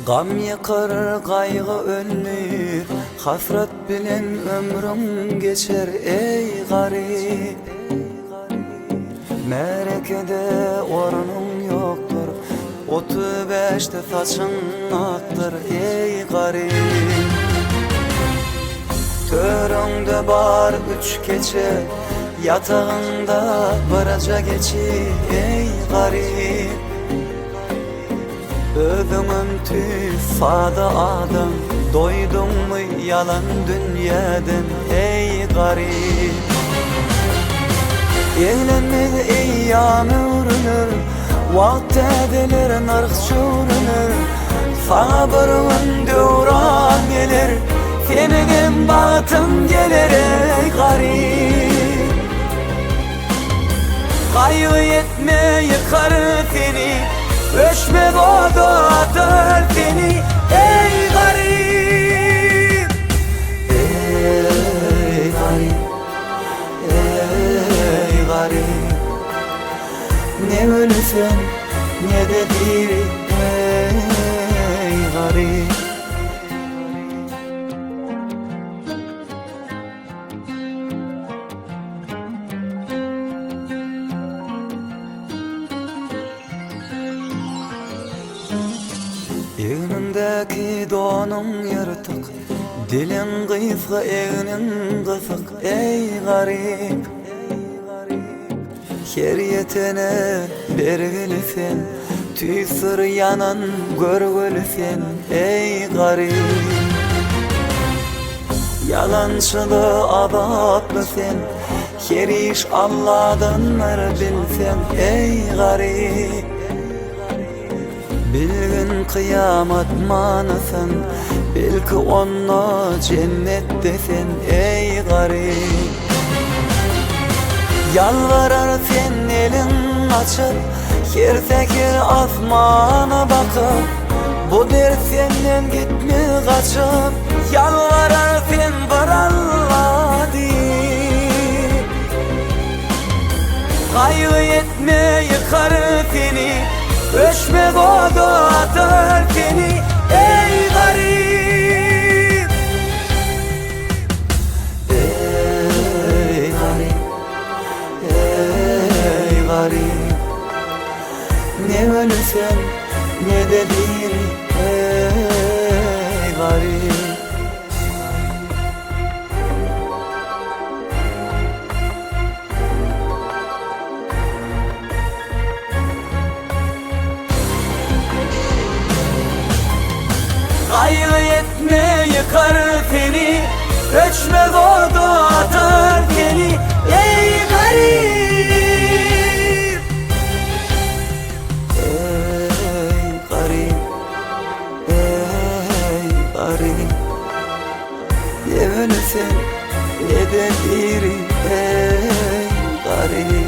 Gam yakar, kaygı önlür, hasret bilen ömrüm geçer ey garip. Merekede ornun yoktur, 35'te saçın aktır ey garip. Töründe bar 3 gece, yatağında varaca geçi ey garip. Ödümün tüfada adam, doydum mu yalan dünyadan ey garip. Eğlenmedi eyyamı urunur, vakt edilir narx çurunur. Sana bir dövran gelir, senin batın gelir ey garip. Kaygı yetme yıkar seni, ölçme boğdu atar seni ey garip. Ey garip, ey garip. Ne ölüsen ne de diri ey garip. Eğnindeki donun yırtık, dilin kıyfı eğnin kısık ey garip. Keriyetene bergilisen, tüysür yanan görgülsen ey garip. Yalançılı abatlı sen, her iş Allah'danlar bilsen ey garip. Bilgin kıyamet manasın, belki onu cennet desen ey garip. Yalvarar sen elin açıp, her sekir asmana bakıp, bu dert senden gitme kaçıp. Yalvarar sen var Allah deyip, kaygı yetme yıkar seni, ölçme boğdu atar seni ey garip. Ey garip, ey garip. Ne ölüsen ne de diri ey garip. Kaygı yetme yıkar seni, ölçme boğdu atar seni ey garip. Ey garip, ey garip. Ne ölüsen ne de diri ey garip.